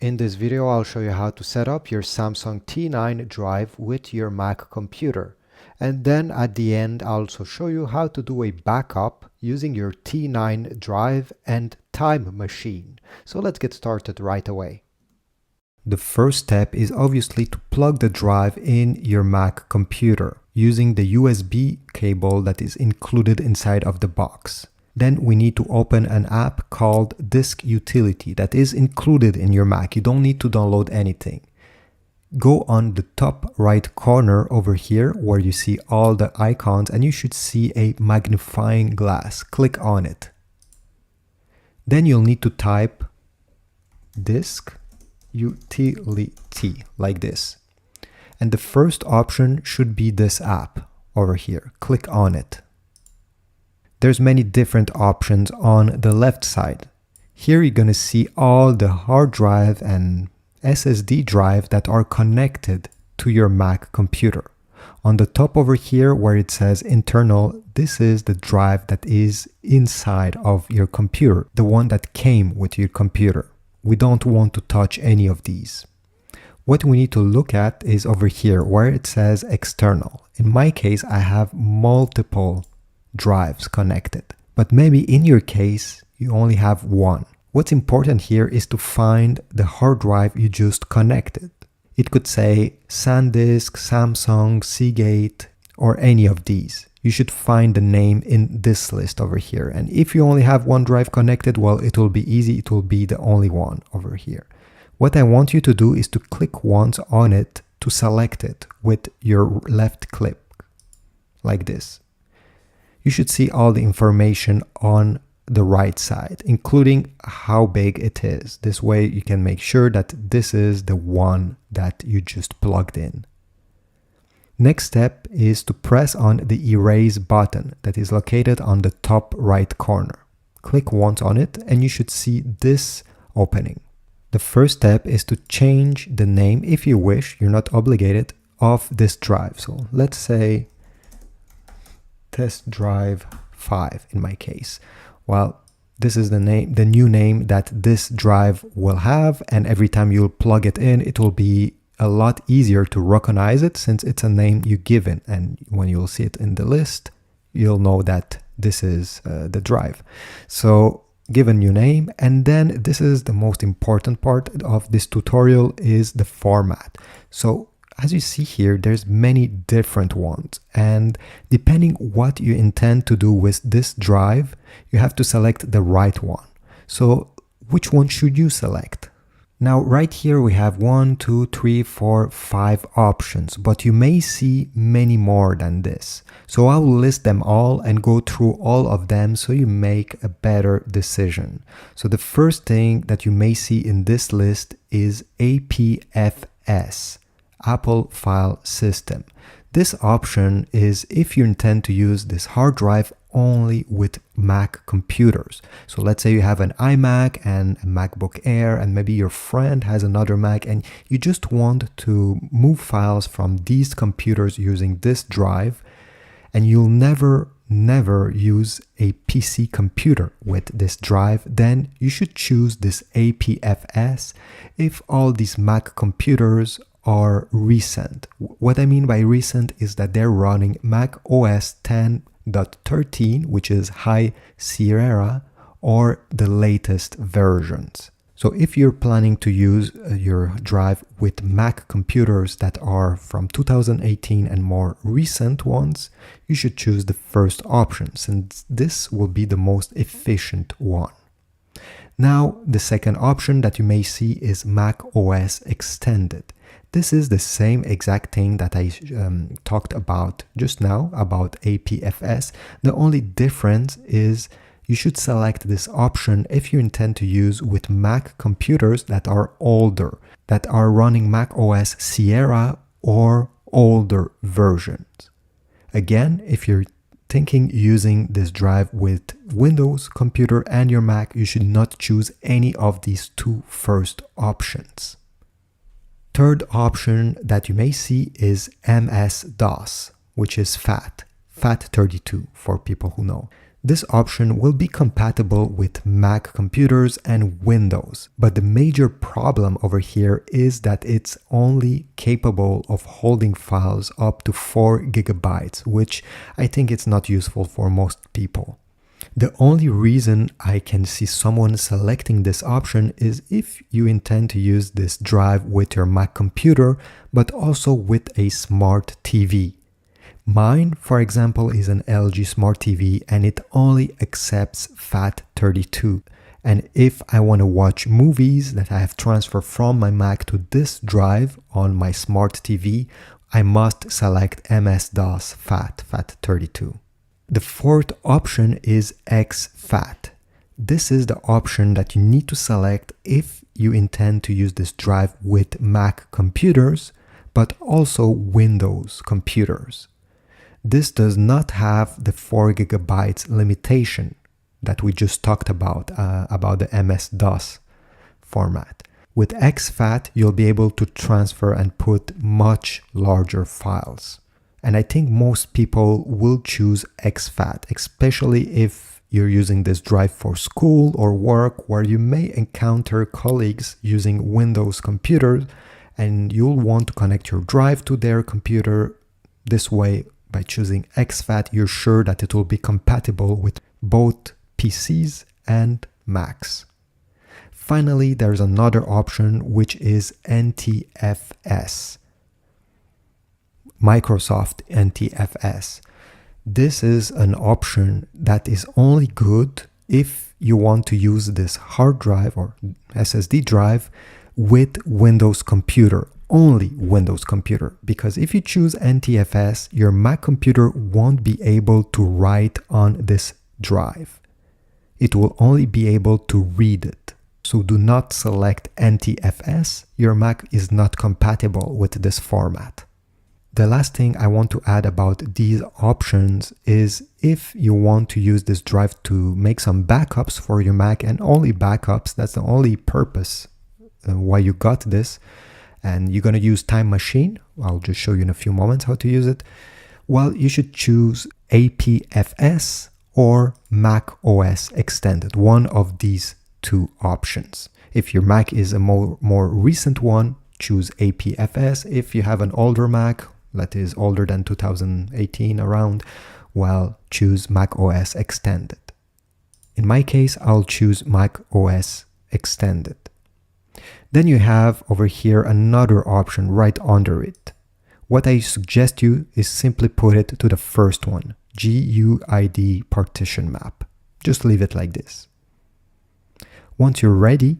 In this video, I'll show you how to set up your Samsung T9 drive with your Mac computer. And then at the end, I'll also show you how to do a backup using your T9 drive and Time Machine. So let's get started right away. The first step is obviously to plug the drive in your Mac computer using the USB cable that is included inside of the box. Then we need to open an app called Disk Utility that is included in your Mac. You don't need to download anything. Go on the top right corner over here where you see all the icons and you should see a magnifying glass. Click on it. Then you'll need to type Disk Utility like this. And the first option should be this app over here. Click on it. There's many different options on the left side. Here you're going to see all the hard drive and SSD drive that are connected to your Mac computer. On the top over here where it says internal, this is the drive that is inside of your computer, the one that came with your computer. We don't want to touch any of these. What we need to look at is over here where it says external. In my case, I have multiple drives connected, but maybe in your case you only have one. What's important here is to find the hard drive you just connected. It could say SanDisk, Samsung, Seagate, or any of these. You should find the name in this list over here, and if you only have one drive connected, well, it will be easy, it will be the only one over here. What I want you to do is to click once on it to select it with your left click like this. You should see all the information on the right side, including how big it is. This way you can make sure that this is the one that you just plugged in. Next step is to press on the erase button that is located on the top right corner. Click once on it and you should see this opening. The first step is to change the name, if you wish, you're not obligated, of this drive. So let's say Test Drive 5 in my case. Well, this is the name, the new name that this drive will have, and every time you'll plug it in, it will be a lot easier to recognize it since it's a name you given, and when you'll see it in the list, you'll know that this is the drive. So give a new name, and then this is the most important part of this tutorial is the format. So as you see here, there's many different ones, and depending what you intend to do with this drive, you have to select the right one. So which one should you select? Now right here we have 1, 2, 3, 4, 5 options, but you may see many more than this. So I will list them all and go through all of them so you make a better decision. So the first thing that you may see in this list is APFS. Apple File System. This option is if you intend to use this hard drive only with Mac computers. So let's say you have an iMac and a MacBook Air, and maybe your friend has another Mac and you just want to move files from these computers using this drive, and you'll never use a PC computer with this drive, then you should choose this APFS if all these Mac computers are recent. What I mean by recent is that they're running Mac OS 10.13, which is High Sierra, or the latest versions. So if you're planning to use your drive with Mac computers that are from 2018 and more recent ones, you should choose the first option, since this will be the most efficient one. Now, the second option that you may see is Mac OS Extended. This is the same exact thing that I talked about just now about APFS. The only difference is you should select this option if you intend to use with Mac computers that are older, that are running Mac OS Sierra or older versions. Again, if you're thinking using this drive with Windows computer and your Mac, you should not choose any of these two first options. Third option that you may see is MS-DOS, which is FAT32 for people who know. This option will be compatible with Mac computers and Windows, but the major problem over here is that it's only capable of holding files up to 4 gigabytes, which I think it's not useful for most people. The only reason I can see someone selecting this option is if you intend to use this drive with your Mac computer, but also with a smart TV. Mine, for example, is an LG Smart TV and it only accepts FAT32. And if I want to watch movies that I have transferred from my Mac to this drive on my Smart TV, I must select MS-DOS FAT32. The fourth option is exFAT. This is the option that you need to select if you intend to use this drive with Mac computers, but also Windows computers. This does not have the 4 gigabytes limitation that we just talked about the MS-DOS format. With exFAT, you'll be able to transfer and put much larger files. And I think most people will choose exFAT, especially if you're using this drive for school or work, where you may encounter colleagues using Windows computers and you'll want to connect your drive to their computer. This way, by choosing exFAT, you're sure that it will be compatible with both PCs and Macs. Finally, there's another option, which is NTFS. Microsoft NTFS. This is an option that is only good if you want to use this hard drive or SSD drive with Windows computer. Only Windows computer, because if you choose NTFS, your Mac computer won't be able to write on this drive. It will only be able to read it. So do not select NTFS. Your Mac is not compatible with this format. The last thing I want to add about these options is if you want to use this drive to make some backups for your Mac, and only backups, that's the only purpose why you got this, and you're going to use Time Machine. I'll just show you in a few moments how to use it. Well, you should choose APFS or Mac OS Extended, one of these two options. If your Mac is a more recent one, choose APFS. If you have an older Mac, that is older than 2018 around, well, choose Mac OS Extended. In my case, I'll choose Mac OS Extended. Then you have over here another option right under it. What I suggest you is simply put it to the first one, GUID partition map. Just leave it like this. Once you're ready,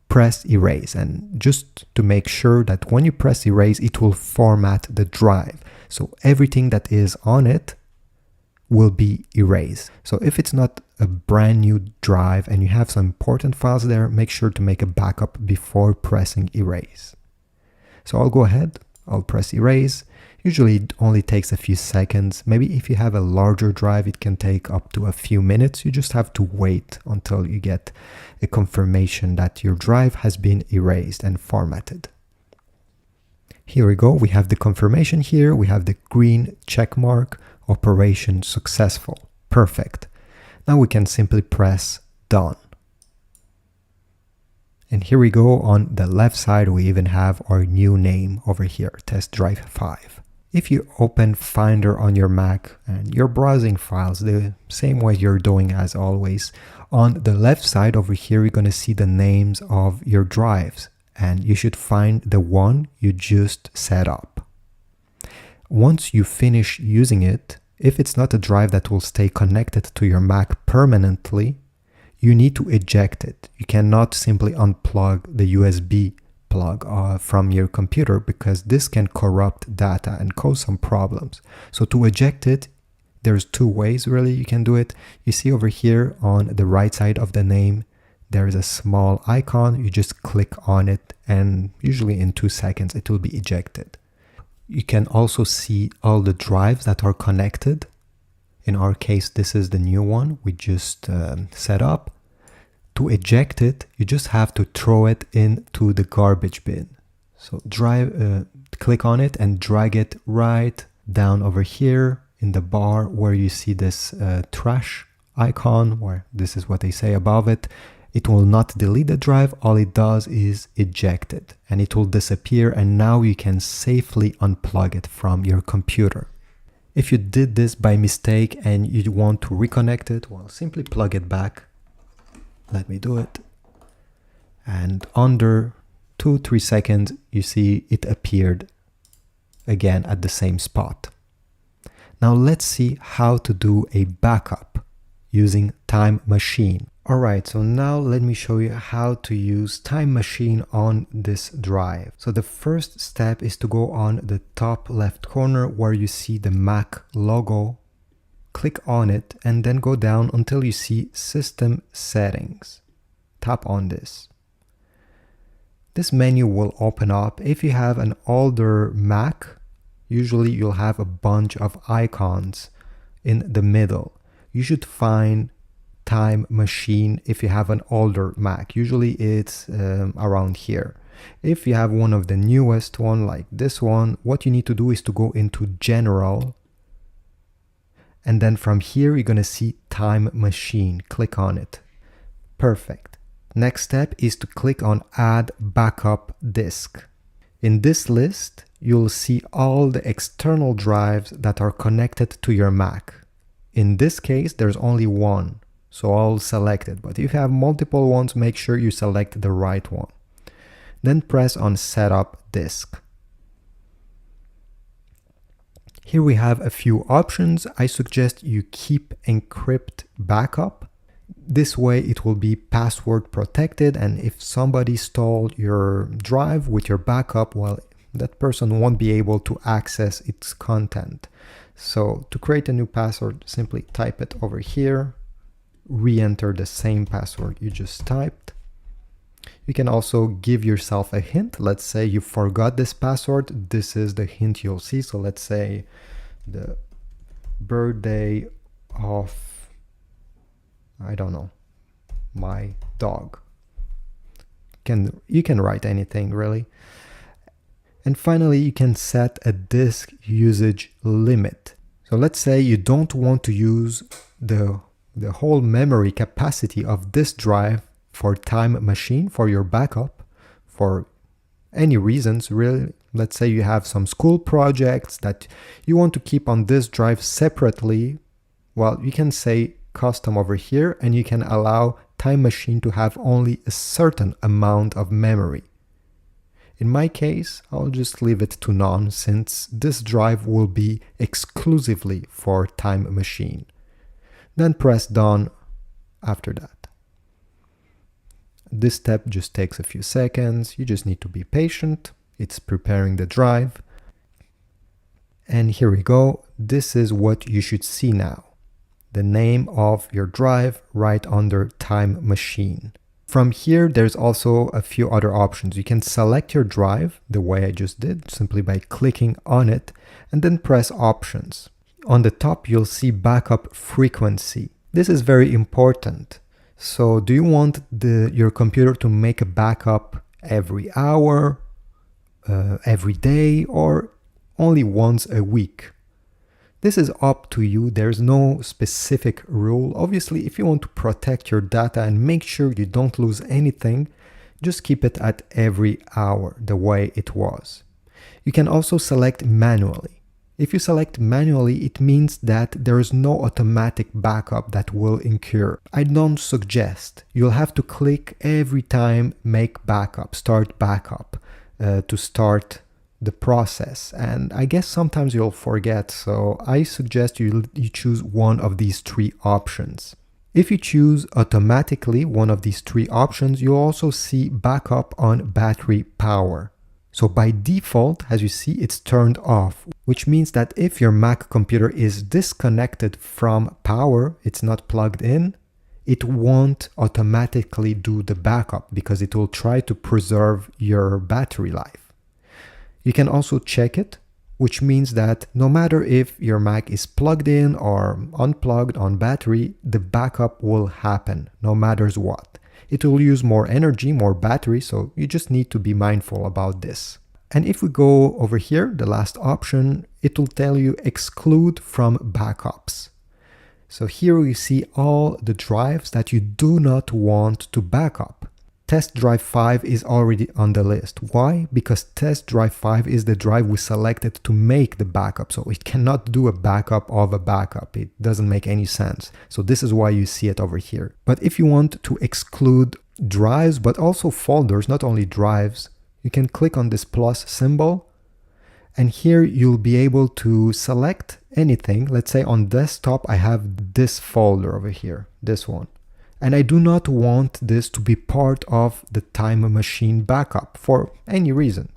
press erase, and just to make sure that when you press erase, it will format the drive. So everything that is on it will be erased. So if it's not a brand new drive and you have some important files there, make sure to make a backup before pressing erase. So I'll go ahead, I'll press erase. Usually it only takes a few seconds. Maybe if you have a larger drive, it can take up to a few minutes. You just have to wait until you get a confirmation that your drive has been erased and formatted. Here we go. We have the confirmation here. We have the green check mark. Operation successful. Perfect. Now we can simply press done. And here we go. On the left side, we even have our new name over here, Test Drive 5. If you open Finder on your Mac and you're browsing files the same way you're doing as always, on the left side over here, you're going to see the names of your drives, and you should find the one you just set up. Once you finish using it, if it's not a drive that will stay connected to your Mac permanently, you need to eject it. You cannot simply unplug the USB plug from your computer, because this can corrupt data and cause some problems. So to eject it, there's two ways really you can do it. You see over here on the right side of the name, there is a small icon. You just click on it, and usually in 2 seconds it will be ejected. You can also see all the drives that are connected. In our case, this is the new one we just set up. To eject it, you just have to throw it into the garbage bin. So click on it and drag it right down over here in the bar where you see this trash icon, where this is what they say above it. It will not delete the drive. All it does is eject it, and it will disappear, and now you can safely unplug it from your computer. If you did this by mistake and you want to reconnect it, well, simply plug it back. Let me do it. And under 2-3 seconds, you see it appeared again at the same spot. Now let's see how to do a backup using Time Machine. Alright, so now let me show you how to use Time Machine on this drive. So the first step is to go on the top left corner where you see the Mac logo. Click on it and then go down until you see System Settings. Tap on this. This menu will open up. If you have an older Mac, usually you'll have a bunch of icons in the middle. You should find Time Machine if you have an older Mac. Usually it's around here. If you have one of the newest one like this one, what you need to do is to go into General, and then from here you're going to see Time Machine. Click on it. Perfect. Next step is to click on Add Backup Disk. In this list, you'll see all the external drives that are connected to your Mac. In this case, there's only one, so I'll select it. But if you have multiple ones, make sure you select the right one. Then press on Setup Disk. Here we have a few options. I suggest you keep Encrypt Backup. This way it will be password protected, and if somebody stole your drive with your backup, well, that person won't be able to access its content. So to create a new password, simply type it over here, re-enter the same password you just typed. You can also give yourself a hint. Let's say you forgot this password. This is the hint you'll see. So let's say the birthday of, I don't know, my dog. You can write anything really. And finally, you can set a disk usage limit. So let's say you don't want to use the whole memory capacity of this drive for Time Machine, for your backup, for any reasons really. Let's say you have some school projects that you want to keep on this drive separately. Well, you can say custom over here, and you can allow Time Machine to have only a certain amount of memory. In my case, I'll just leave it to none, since this drive will be exclusively for Time Machine. Then press done after that. This step just takes a few seconds. You just need to be patient. It's preparing the drive. And here we go. This is what you should see now. The name of your drive right under Time Machine. From here, there's also a few other options. You can select your drive the way I just did, simply by clicking on it, and then press Options. On the top, you'll see Backup Frequency. This is very important. So do you want your computer to make a backup every hour, every day, or only once a week? This is up to you. There's no specific rule. Obviously, if you want to protect your data and make sure you don't lose anything, just keep it at every hour, the way it was. You can also select manually. If you select manually, it means that there is no automatic backup that will occur. I don't suggest. You'll have to click every time Make Backup, Start Backup to start the process, and I guess sometimes you'll forget, so I suggest you choose one of these three options. If you choose automatically one of these three options, you'll also see backup on battery power. So by default, as you see, it's turned off, which means that if your Mac computer is disconnected from power, it's not plugged in, it won't automatically do the backup because it will try to preserve your battery life. You can also check it, which means that no matter if your Mac is plugged in or unplugged on battery, the backup will happen no matter what. It will use more energy, more battery, so you just need to be mindful about this. And if we go over here, the last option, it will tell you exclude from backups. So here you see all the drives that you do not want to back up. Test Drive 5 is already on the list. Why? Because Test Drive 5 is the drive we selected to make the backup. So it cannot do a backup of a backup. It doesn't make any sense. So this is why you see it over here. But if you want to exclude drives, but also folders, not only drives, you can click on this plus symbol. And here you'll be able to select anything. Let's say on desktop, I have this folder over here, this one. And I do not want this to be part of the Time Machine backup for any reason.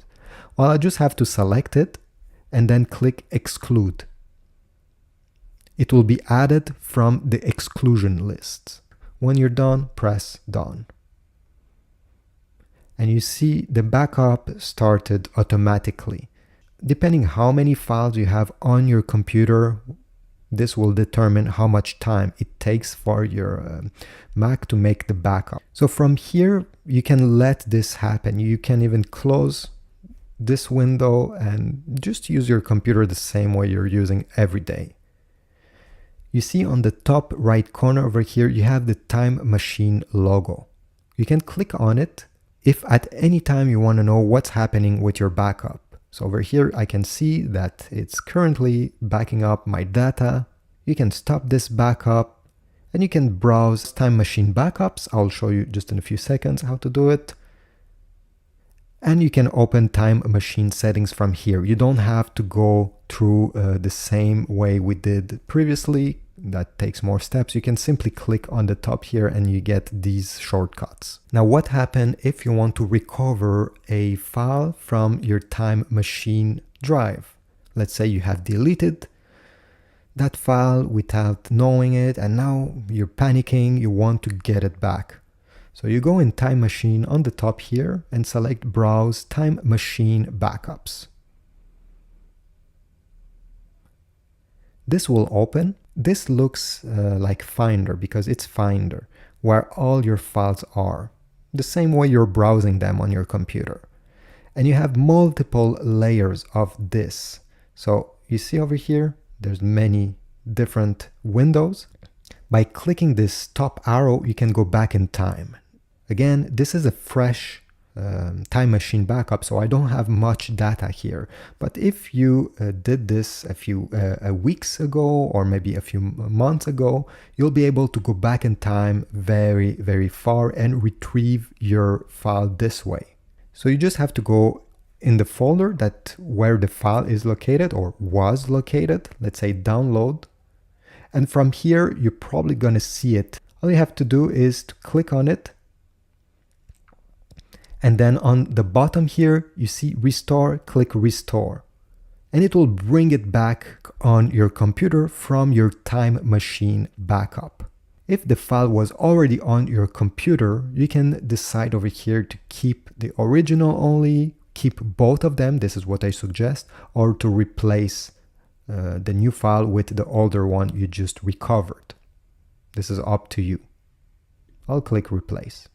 Well, I just have to select it and then click exclude. It will be added from the exclusion list. When you're done, press done. And you see the backup started automatically. Depending how many files you have on your computer, this will determine how much time it takes for your Mac to make the backup. So from here, you can let this happen. You can even close this window and just use your computer the same way you're using every day. You see on the top right corner over here, you have the Time Machine logo. You can click on it if at any time you want to know what's happening with your backup. So over here, I can see that it's currently backing up my data. You can stop this backup and you can browse Time Machine backups. I'll show you just in a few seconds how to do it. And you can open Time Machine settings from here. You don't have to go through the same way we did previously. That takes more steps. You can simply click on the top here and you get these shortcuts. Now, what happens if you want to recover a file from your Time Machine drive? Let's say you have deleted that file without knowing it, and now you're panicking, you want to get it back. So you go in Time Machine on the top here and select Browse Time Machine Backups. This will open. This looks like Finder because it's Finder, where all your files are, the same way you're browsing them on your computer. And you have multiple layers of this. So you see over here, there's many different windows. By clicking this top arrow, you can go back in time. Again, this is a fresh Time Machine backup, so I don't have much data here. But if you did this a few weeks ago or maybe a few months ago, you'll be able to go back in time very, very far and retrieve your file this way. So you just have to go in the folder where the file is located or was located, let's say download. And from here, you're probably going to see it. All you have to do is to click on it. And then on the bottom here, you see restore, click restore. And it will bring it back on your computer from your Time Machine backup. If the file was already on your computer, you can decide over here to keep the original only, keep both of them, this is what I suggest, or to replace the new file with the older one you just recovered. This is up to you. I'll click replace.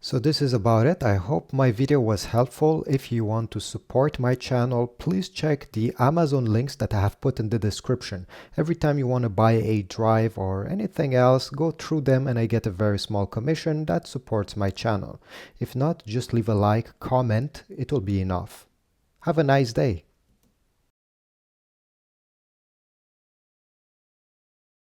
So this is about it. I hope my video was helpful. If you want to support my channel, please check the Amazon links that I have put in the description. Every time you want to buy a drive or anything else, go through them and I get a very small commission that supports my channel. If not, just leave a like, comment, it will be enough. Have a nice day.